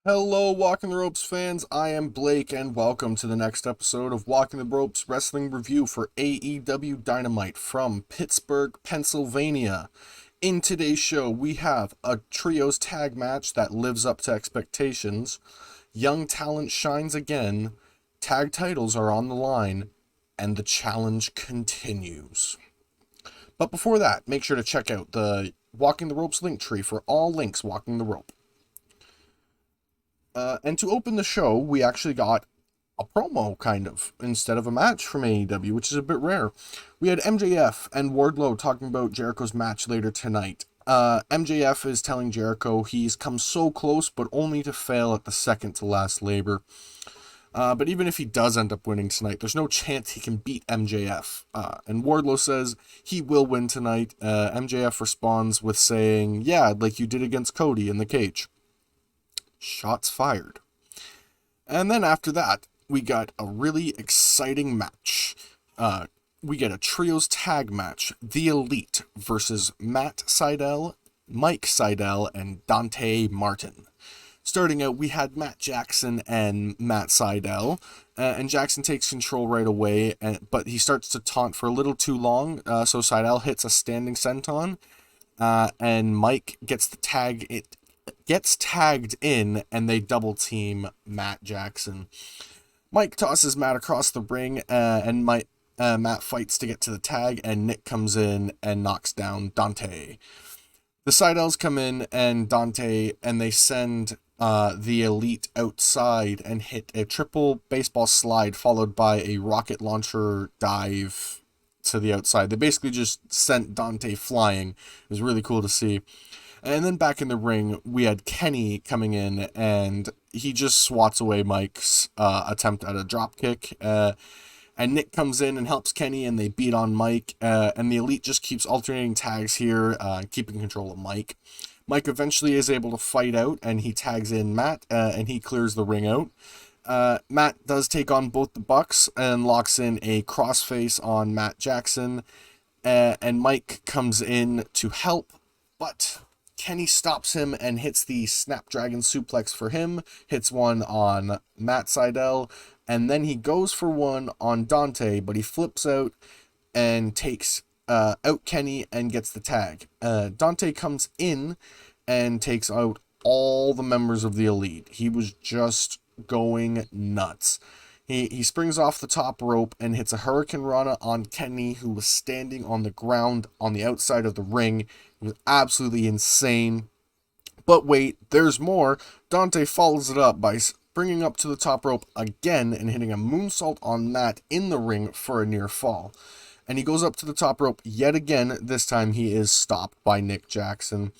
Hello, Walking the Ropes fans. I am Blake, and welcome to the next episode of Walking the Ropes Wrestling Review for AEW Dynamite from Pittsburgh, Pennsylvania. In today's show, we have a trios tag match that lives up to expectations, young talent shines again, tag titles are on the line, and the challenge continues. But before that, make sure to check out the Walking the Ropes link tree for all links walking the rope. And to open the show, we actually got a promo, kind of, instead of a match from AEW, which is a bit rare. We had MJF and Wardlow talking about Jericho's match later tonight. MJF is telling Jericho he's come so close, but only to fail at the second to last labor. But even if he does end up winning tonight, there's no chance he can beat MJF. And Wardlow says he will win tonight. MJF responds with saying, yeah, like you did against Cody in the cage. Shots fired. And then after that, we got a really exciting match. We get a trios tag match. The Elite versus Matt Sydal, Mike Sydal, and Dante Martin. Starting out, we had Matt Jackson and Matt Sydal, and Jackson takes control right away, but he starts to taunt for a little too long, so Sydal hits a standing senton, and Mike gets tagged in, and they double team Matt Jackson. Mike tosses Matt across the ring, and Matt fights to get to the tag, and Nick comes in and knocks down Dante. The Sydals come in and Dante, and they send the Elite outside and hit a triple baseball slide followed by a rocket launcher dive to the outside. They basically just sent Dante flying. It was really cool to see. And then back in the ring, we had Kenny coming in, and he just swats away Mike's attempt at a dropkick. And Nick comes in and helps Kenny, and they beat on Mike. And the Elite just keeps alternating tags here, keeping control of Mike. Mike eventually is able to fight out, and he tags in Matt, and he clears the ring out. Matt does take on both the Bucks and locks in a crossface on Matt Jackson. And Mike comes in to help, but Kenny stops him and hits the Snapdragon suplex for him, hits one on Matt Sydal, and then he goes for one on Dante, but he flips out and takes out Kenny and gets the tag. Dante comes in and takes out all the members of the Elite. He was just going nuts. He springs off the top rope and hits a Hurricane Rana on Kenny, who was standing on the ground on the outside of the ring. It was absolutely insane. But wait, there's more. Dante follows it up by springing up to the top rope again and hitting a moonsault on Matt in the ring for a near fall. And he goes up to the top rope yet again. This time he is stopped by Nick Jackson.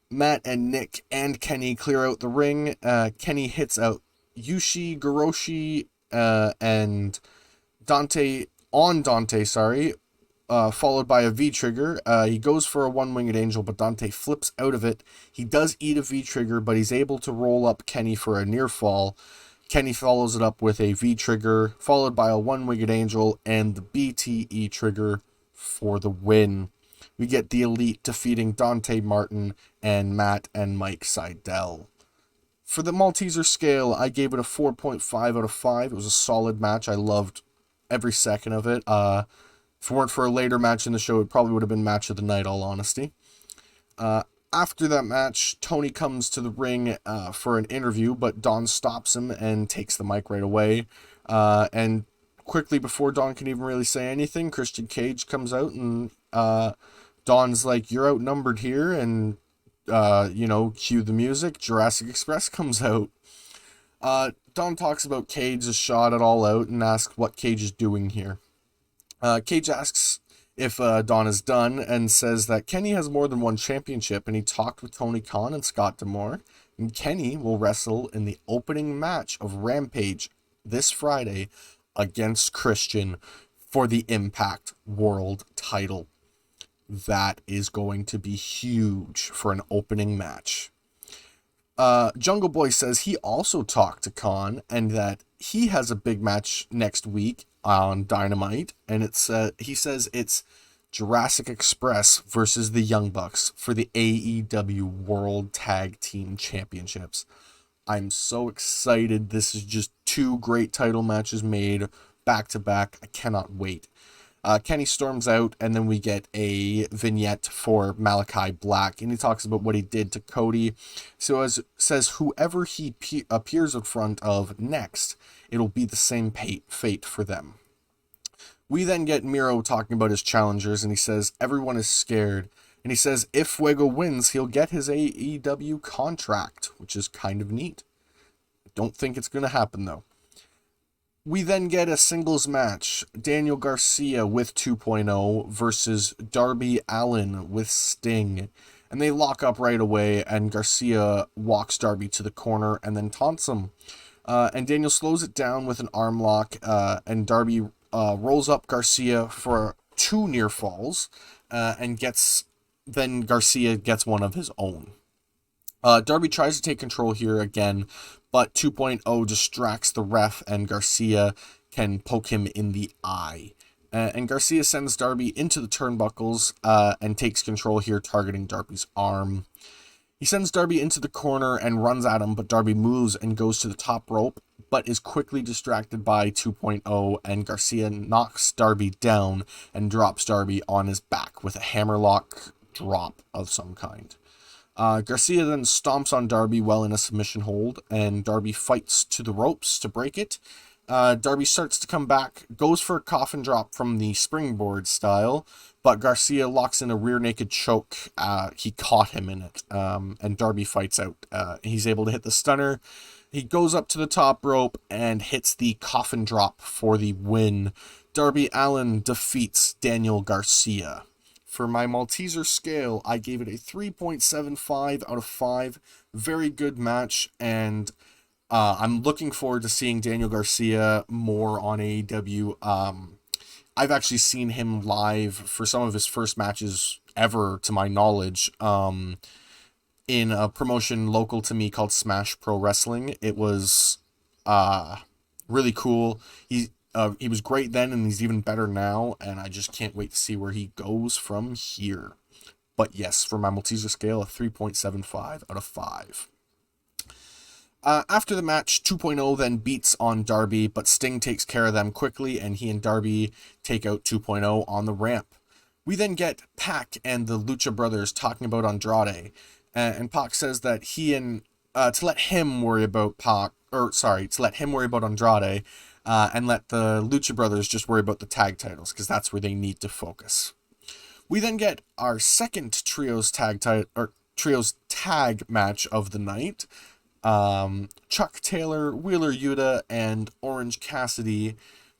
Matt and Nick and Kenny clear out the ring. Kenny hits out Yushi, Goroshi, and Dante, followed by a V-trigger. He goes for a one-winged angel, but Dante flips out of it. He does eat a V-trigger, but he's able to roll up Kenny for a near fall. Kenny follows it up with a V-trigger, followed by a one-winged angel, and the BTE trigger for the win. We get the Elite defeating Dante Martin and Matt and Mike Sydal. For the Malteser scale, I gave it a 4.5 out of 5. It was a solid match. I loved every second of it. If it weren't for a later match in the show, it probably would have been match of the night, all honesty. After that match, Tony comes to the ring for an interview, but Don stops him and takes the mic right away. And quickly before Don can even really say anything, Christian Cage comes out, and Don's like, "You're outnumbered here," and cue the music. Jurassic Express comes out. Don talks about Cage's shot at All Out and asks what Cage is doing here. Cage asks if Don is done and says that Kenny has more than one championship, and he talked with Tony Khan and Scott D'Amore, and Kenny will wrestle in the opening match of Rampage this Friday against Christian for the Impact World title. That is going to be huge for an opening match. Jungle Boy says he also talked to Khan and that he has a big match next week on Dynamite, and he says it's Jurassic Express versus the Young Bucks for the AEW World Tag Team Championships. I'm so excited. This is just two great title matches made back to back. I cannot wait. Kenny storms out, and then we get a vignette for Malachi Black, and he talks about what he did to Cody. So as says, whoever he appears in front of next, it'll be the same fate for them. We then get Miro talking about his challengers, and he says everyone is scared. And he says if Fuego wins, he'll get his AEW contract, which is kind of neat. Don't think it's going to happen, though. We then get a singles match. Daniel Garcia with 2.0 versus Darby Allin with Sting. And they lock up right away, and Garcia walks Darby to the corner and then taunts him. And Daniel slows it down with an arm lock, and Darby rolls up Garcia for 2 near falls, and then Garcia gets one of his own. Darby tries to take control here again, but 2.0 distracts the ref, and Garcia can poke him in the eye. And Garcia sends Darby into the turnbuckles and takes control here, targeting Darby's arm. He sends Darby into the corner and runs at him, but Darby moves and goes to the top rope, but is quickly distracted by 2.0, and Garcia knocks Darby down and drops Darby on his back with a hammerlock drop of some kind. Garcia then stomps on Darby while in a submission hold, and Darby fights to the ropes to break it. Darby starts to come back, goes for a coffin drop from the springboard style, but Garcia locks in a rear naked choke. He caught him in it, and Darby fights out. He's able to hit the stunner. He goes up to the top rope and hits the coffin drop for the win. Darby Allin defeats Daniel Garcia. For my Malteser scale, I gave it a 3.75 out of 5. Very good match, and I'm looking forward to seeing Daniel Garcia more on AEW. I've actually seen him live for some of his first matches ever, to my knowledge, in a promotion local to me called Smash Pro Wrestling. It was really cool. He was great then, and he's even better now, and I just can't wait to see where he goes from here. But yes, for my Malteser scale, a 3.75 out of 5. After the match, 2.0 then beats on Darby, but Sting takes care of them quickly, and he and Darby take out 2.0 on the ramp. We then get Pac and the Lucha Brothers talking about Andrade, and Pac says that to let him worry about Andrade, and let the Lucha Brothers just worry about the tag titles, because that's where they need to focus. We then get our second trios tag match of the night. Chuck Taylor, Wheeler Yuta, and Orange Cassidy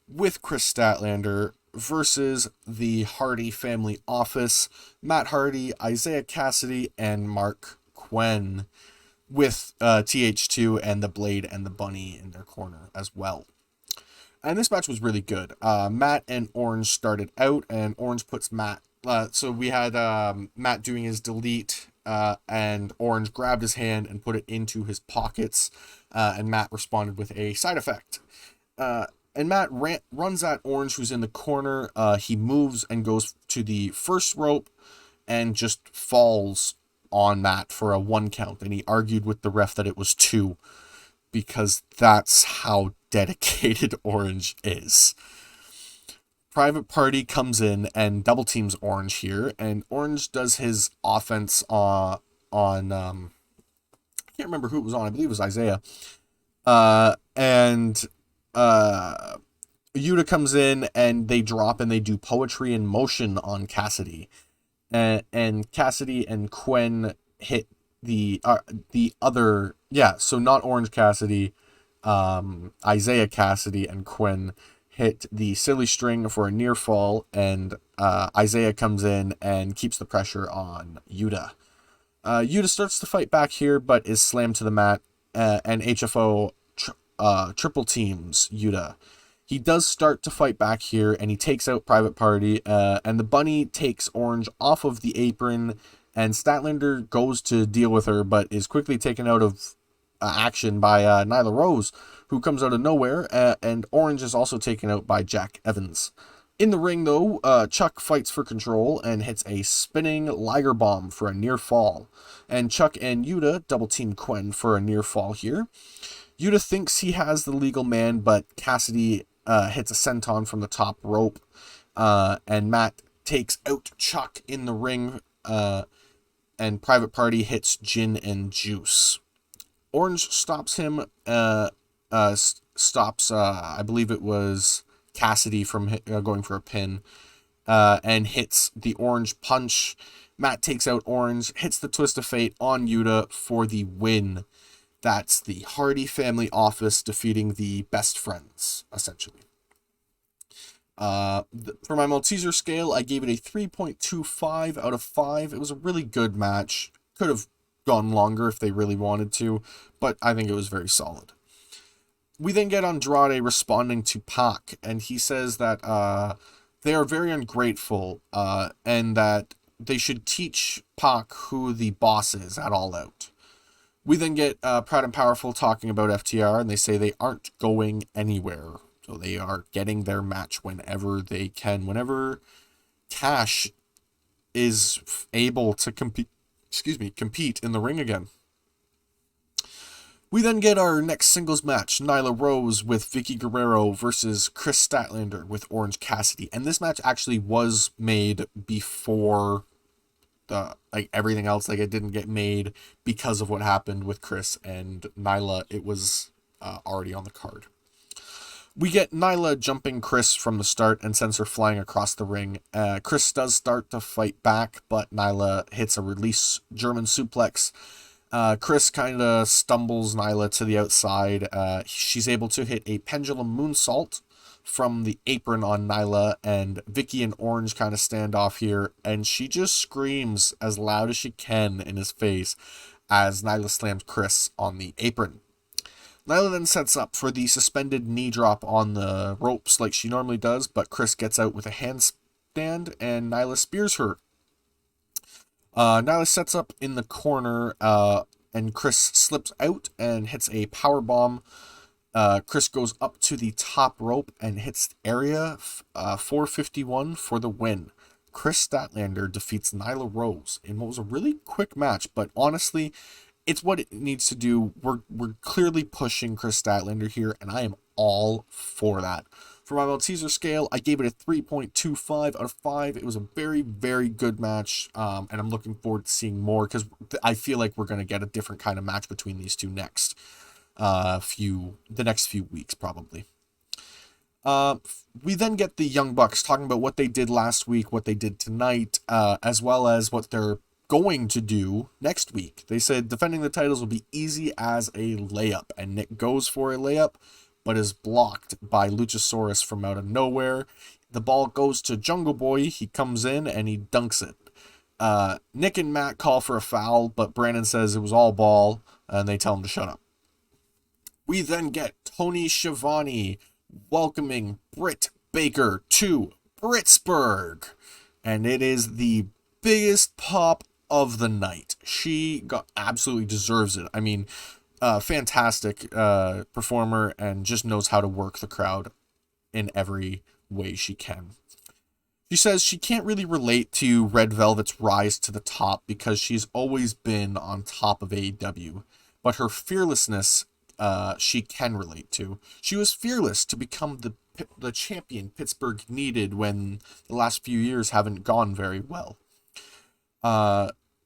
with Chris Statlander versus the Hardy Family Office, Matt Hardy, Isaiah Cassidy, and Mark Quinn, with TH2 and the Blade and the Bunny in their corner as well. And this match was really good. Matt and Orange started out, and Orange puts Matt. So we had Matt doing his delete, and Orange grabbed his hand and put it into his pockets, and Matt responded with a side effect. And Matt runs at Orange, who's in the corner. He moves and goes to the first rope and just falls on Matt for a 1 count. And he argued with the ref that it was 2, because that's how dedicated Orange is. Private Party comes in and double teams Orange here, and Orange does his offense on I can't remember who it was on. I believe it was Isaiah. And Yuta comes in, and they drop and they do poetry in motion on Cassidy, and Cassidy and Quinn hit the other, so not Orange Cassidy, Isaiah Cassidy and Quinn hit the silly string for a near fall, and Isaiah comes in and keeps the pressure on Yuta. Yuta starts to fight back here, but is slammed to the mat, and HFO triple teams Yuta. He does start to fight back here, and he takes out Private Party, and the Bunny takes Orange off of the apron, and Statlander goes to deal with her, but is quickly taken out of action by Nyla Rose, who comes out of nowhere, and Orange is also taken out by Jack Evans. In the ring, though, Chuck fights for control and hits a spinning Liger Bomb for a near fall. And Chuck and Yuta double team Quen for a near fall here. Yuta thinks he has the legal man, but Cassidy hits a senton from the top rope. And Matt takes out Chuck in the ring, and Private Party hits Gin and Juice. Orange stops him, I believe it was Cassidy from going for a pin, and hits the Orange Punch. Matt takes out Orange, hits the Twist of Fate on Yuta for the win. That's the Hardy family office defeating the Best Friends, essentially. For my Malteser scale, I gave it a 3.25 out of 5. It was a really good match. Could have gone longer if they really wanted to, but I think it was very solid. We then get Andrade responding to Pac, and he says that they are very ungrateful, and that they should teach Pac who the boss is at All Out. We then get Proud and Powerful talking about FTR, and they say they aren't going anywhere. So they are getting their match whenever they can, whenever Cash is able to compete in the ring again. We then get our next singles match, Nyla Rose with Vicky Guerrero versus Chris Statlander with Orange Cassidy. And this match actually was made before everything else. It didn't get made because of what happened with Chris and Nyla. It was already on the card. We get Nyla jumping Chris from the start and sends her flying across the ring. Chris does start to fight back, but Nyla hits a release German suplex. Chris kind of stumbles Nyla to the outside. She's able to hit a pendulum moonsault from the apron on Nyla, and Vicky and Orange kind of stand off here, and she just screams as loud as she can in his face as Nyla slams Chris on the apron. Nyla then sets up for the suspended knee drop on the ropes like she normally does, but Chris gets out with a handstand, and Nyla spears her. Nyla sets up in the corner, and Chris slips out and hits a power bomb. Chris goes up to the top rope and hits area 451 for the win. Chris Statlander defeats Nyla Rose in what was a really quick match, but honestly, it's what it needs to do. We're clearly pushing Chris Statlander here, and I am all for that. For my Malteser scale, I gave it a 3.25 out of 5. It was a very, very good match, and I'm looking forward to seeing more because I feel like we're going to get a different kind of match between these two next few weeks, probably. We then get the Young Bucks talking about what they did last week, what they did tonight, as well as what they're going to do next week. They said defending the titles will be easy as a layup, and Nick goes for a layup, but is blocked by Luchasaurus from out of nowhere. The ball goes to Jungle Boy. He comes in and he dunks it. Nick and Matt call for a foul, but Brandon says it was all ball, and they tell him to shut up. We then get Tony Schiavone welcoming Britt Baker to Britsburg, and it is the biggest pop of the night. She absolutely deserves it. I mean, fantastic performer, and just knows how to work the crowd in every way she can. She says she can't really relate to Red Velvet's rise to the top because she's always been on top of AEW, but her fearlessness she can relate to. She was fearless to become the champion Pittsburgh needed when the last few years haven't gone very well.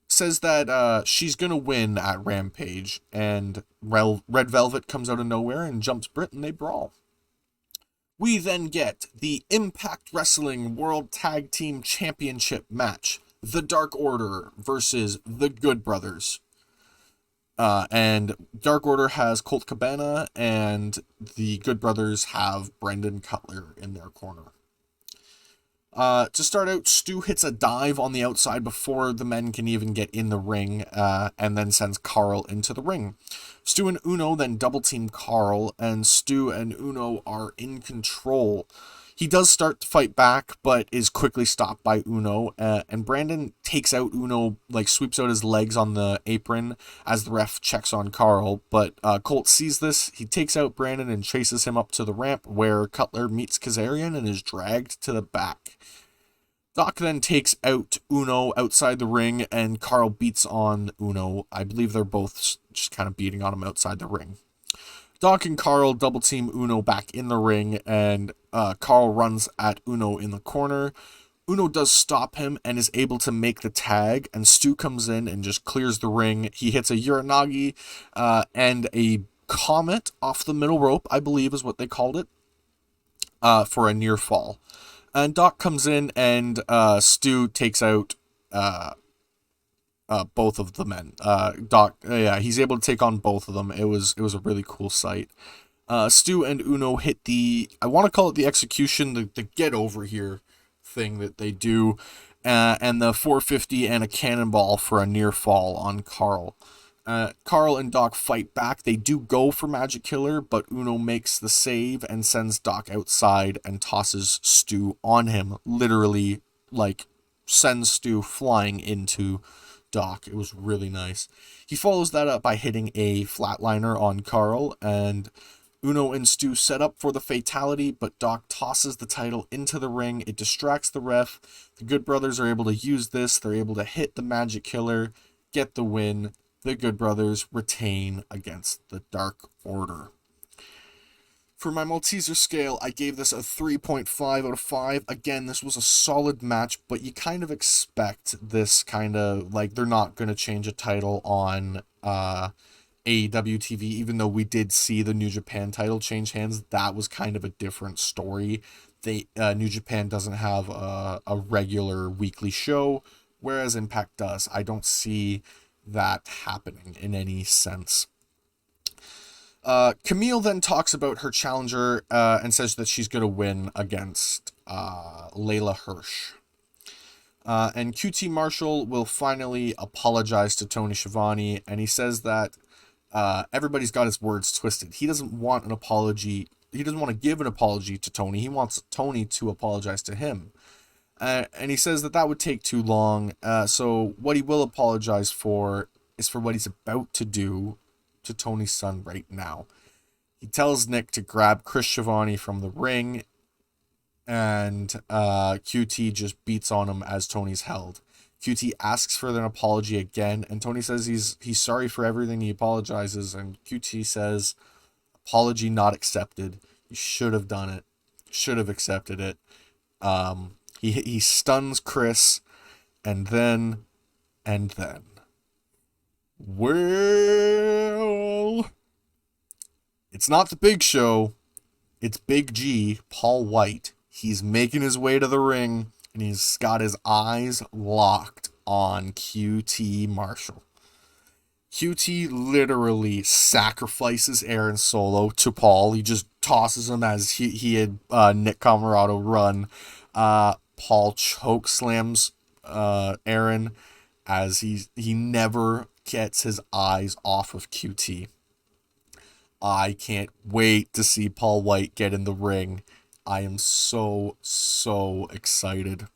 Says that she's going to win at Rampage, and Red Velvet comes out of nowhere and jumps Britt, and they brawl. We then get the Impact Wrestling World Tag Team Championship match. The Dark Order versus the Good Brothers. And Dark Order has Colt Cabana, and the Good Brothers have Brendan Cutler in their corner. To start out, Stu hits a dive on the outside before the men can even get in the ring, and then sends Carl into the ring. Stu and Uno then double team Carl, and Stu and Uno are in control. He does start to fight back, but is quickly stopped by Uno. And Brandon takes out Uno, like sweeps out his legs on the apron as the ref checks on Carl. But Colt sees this. He takes out Brandon and chases him up to the ramp where Cutler meets Kazarian and is dragged to the back. Doc then takes out Uno outside the ring, and Carl beats on Uno. I believe they're both just kind of beating on him outside the ring. Doc and Carl double team Uno back in the ring, and Carl runs at Uno in the corner. Uno does stop him and is able to make the tag, and Stu comes in and just clears the ring. He hits a Uranagi and a Comet off the middle rope, I believe is what they called it, for a near fall. And Doc comes in and Stu takes out both of the men. He's able to take on both of them. It was a really cool sight. Stu and Uno hit I want to call it the execution, the get over here thing that they do, and the 450 and a cannonball for a near fall on Carl. Carl and Doc fight back. They do go for Magic Killer, but Uno makes the save and sends Doc outside and tosses Stu on him. Literally, sends Stu flying into Doc. It was really nice. He follows that up by hitting a flatliner on Carl, and Uno and Stu set up for the fatality, but Doc tosses the title into the ring. It distracts the ref. The Good Brothers are able to use this. They're able to hit the Magic Killer, get the win. The Good Brothers retain against the Dark Order. For my Malteser scale, I gave this a 3.5 out of 5. Again, this was a solid match, but you kind of expect this kind of, they're not going to change a title on AEW TV, even though we did see the New Japan title change hands. That was kind of a different story. New Japan doesn't have a regular weekly show, whereas Impact does. I don't see that happening in any sense. Camille then talks about her challenger and says that she's going to win against Layla Hirsch. And QT Marshall will finally apologize to Tony Schiavone, and he says that everybody's got his words twisted. He doesn't want an apology. He doesn't want to give an apology to Tony. He wants Tony to apologize to him. And he says that would take too long. So what he will apologize for is for what he's about to do to Tony's son right now. He tells Nick to grab Chris Schiavone from the ring, and QT just beats on him as Tony's held. QT asks for an apology again, and Tony says he's sorry for everything. He apologizes, and QT says, apology not accepted. You should have done it. Should have accepted it. He stuns Chris, and then, well, it's not the Big Show. It's Big G, Paul White. He's making his way to the ring, and he's got his eyes locked on QT Marshall. QT literally sacrifices Aaron Solo to Paul. He just tosses him as he had Nick Camarado run. Paul choke slams Aaron as he never gets his eyes off of QT. I can't wait to see Paul White get in the ring. I am so excited.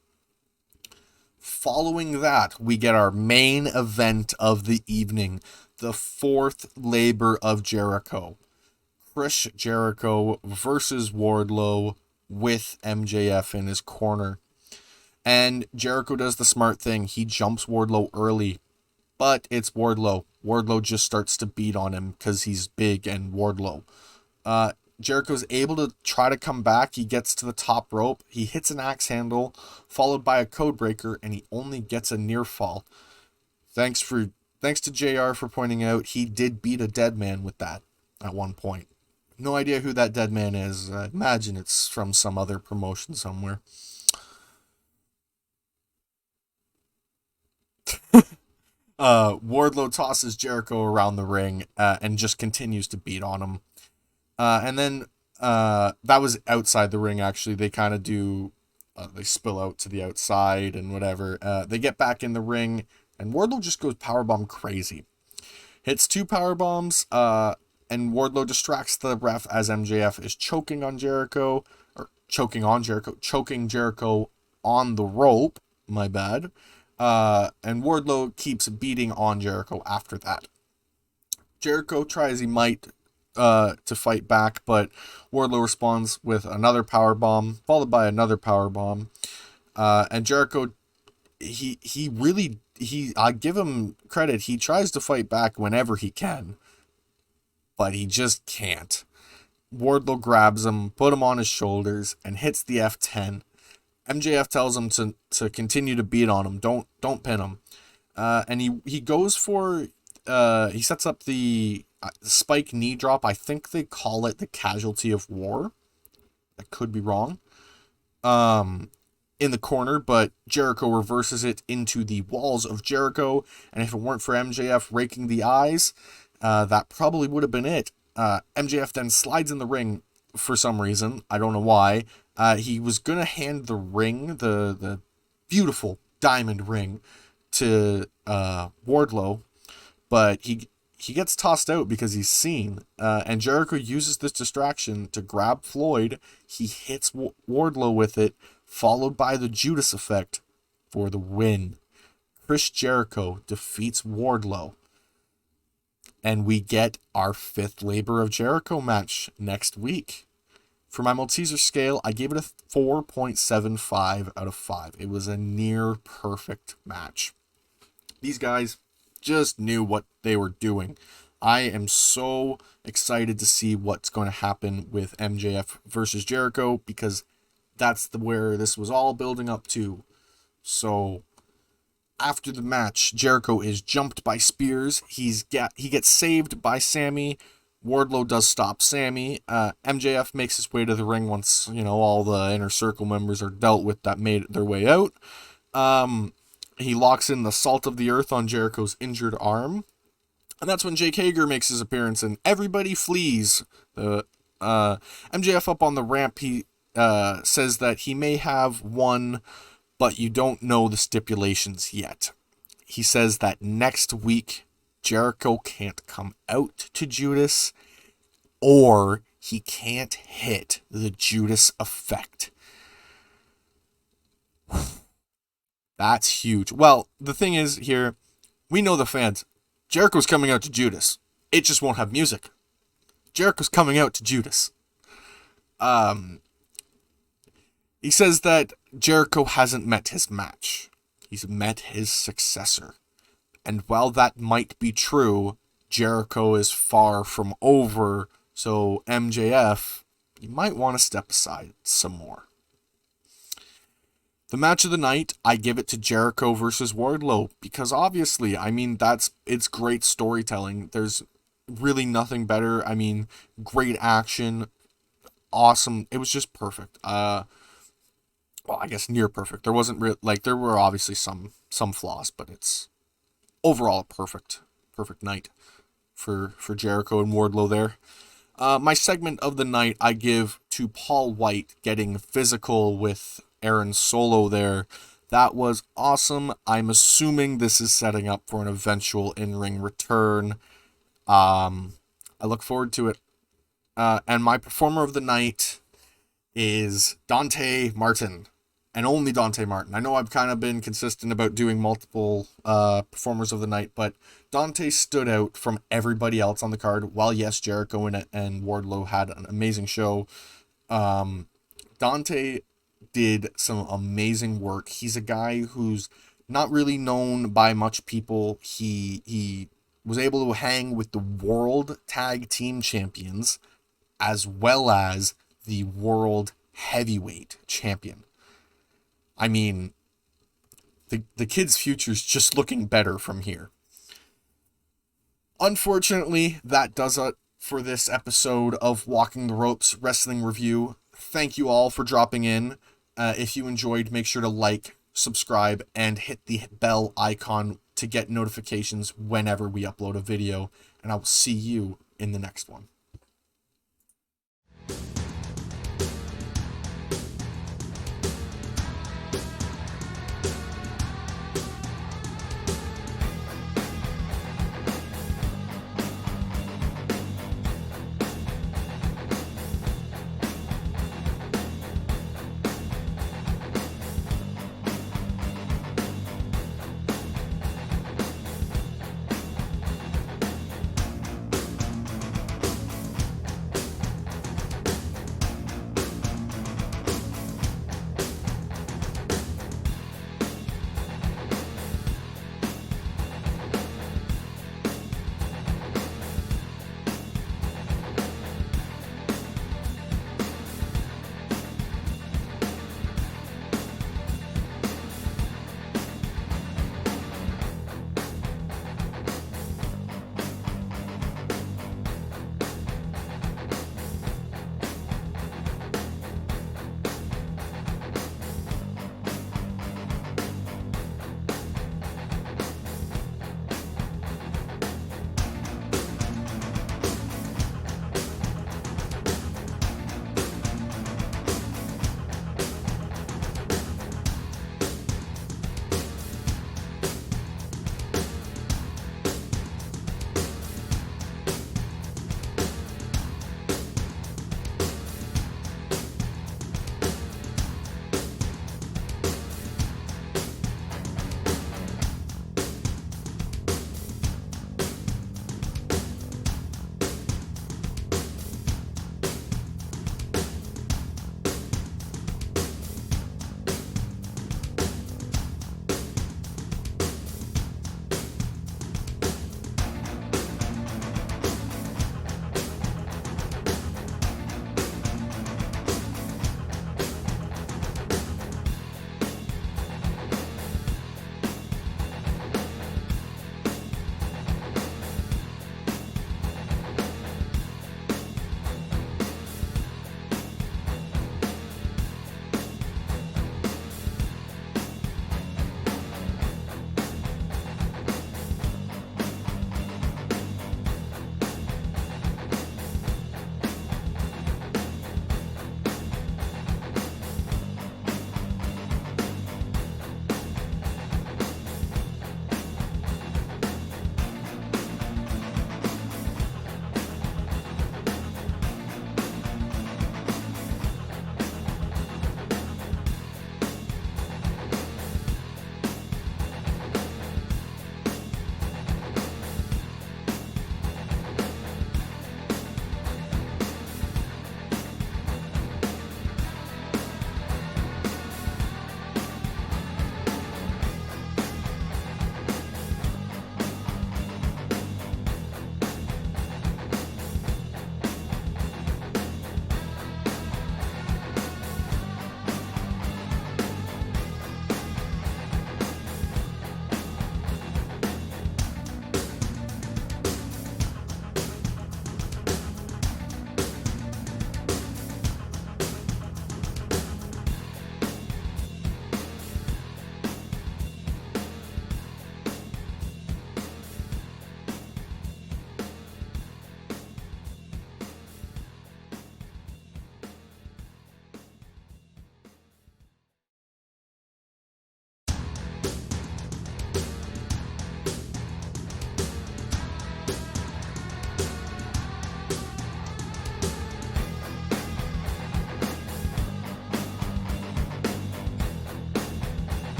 Following that, we get our main event of the evening, the fourth labor of Jericho. Chris Jericho versus Wardlow with MJF in his corner. And Jericho does the smart thing. He jumps Wardlow early, but it's Wardlow. Wardlow just starts to beat on him because he's big and Wardlow. Jericho's able to try to come back. He gets to the top rope. He hits an axe handle, followed by a code breaker, and he only gets a near fall. Thanks to JR for pointing out he did beat a dead man with that at one point. No idea who that dead man is. I imagine it's from some other promotion somewhere. Wardlow tosses Jericho around the ring and just continues to beat on him. And then that was outside the ring, actually. They kind of do, they spill out to the outside and whatever. They get back in the ring, and Wardlow just goes powerbomb crazy. Hits 2 powerbombs, and Wardlow distracts the ref as MJF is choking on Jericho, or choking Jericho on the rope. My bad. And Wardlow keeps beating on Jericho after that. Jericho tries he might to fight back, but Wardlow responds with another power bomb, followed by another power bomb. And Jericho, I give him credit. He tries to fight back whenever he can, but he just can't. Wardlow grabs him, put him on his shoulders, and hits the F10. MJF tells him to continue to beat on him. Don't pin him. And he goes for he sets up the spike knee drop. I think they call it the casualty of war. I could be wrong. In the corner, but Jericho reverses it into the walls of Jericho. And if it weren't for MJF raking the eyes, that probably would have been it. MJF then slides in the ring for some reason. I don't know why. He was going to hand the ring, the beautiful diamond ring, to Wardlow, but he gets tossed out because he's seen. And Jericho uses this distraction to grab Floyd. He hits Wardlow with it, followed by the Judas effect for the win. Chris Jericho defeats Wardlow. And we get our 5th Labor of Jericho match next week. For my Malteser scale, I gave it a 4.75 out of 5. It was a near perfect match. These guys just knew what they were doing. I am so excited to see what's going to happen with MJF versus Jericho, because that's where this was all building up to. So after the match, Jericho is jumped by spears. He gets saved by Sammy. Wardlow does stop Sammy. MJF makes his way to the ring once, all the Inner Circle members are dealt with that made their way out. He locks in the Salt of the Earth on Jericho's injured arm. And that's when Jake Hager makes his appearance and everybody flees. MJF up on the ramp, he says that he may have won, but you don't know the stipulations yet. He says that next week, Jericho can't come out to Judas, or he can't hit the Judas effect. That's huge. Well, the thing is here, we know the fans. Jericho's coming out to Judas. It just won't have music. Jericho's coming out to Judas. He says that Jericho hasn't met his match. He's met his successor. And while that might be true, Jericho is far from over. So MJF, you might want to step aside some more. The match of the night, I give it to Jericho versus Wardlow. Because obviously, it's great storytelling. There's really nothing better. Great action. Awesome. It was just perfect. Well, I guess near perfect. There wasn't there were obviously some flaws, but it's overall a perfect night for Jericho and Wardlow there. My segment of the night I give to Paul White getting physical with Aaron Solo there. That was awesome. I'm assuming this is setting up for an eventual in-ring return. I look forward to it. And my performer of the night is Dante Martin, and only Dante Martin. I know I've kind of been consistent about doing multiple performers of the night, but Dante stood out from everybody else on the card. While yes, Jericho and Wardlow had an amazing show, Dante did some amazing work. He's a guy who's not really known by much people. He was able to hang with the World Tag Team Champions as well as the World Heavyweight Champion. The kid's future's just looking better from here. Unfortunately, that does it for this episode of Walking the Ropes Wrestling Review. Thank you all for dropping in. If you enjoyed, make sure to like, subscribe, and hit the bell icon to get notifications whenever we upload a video. And I will see you in the next one.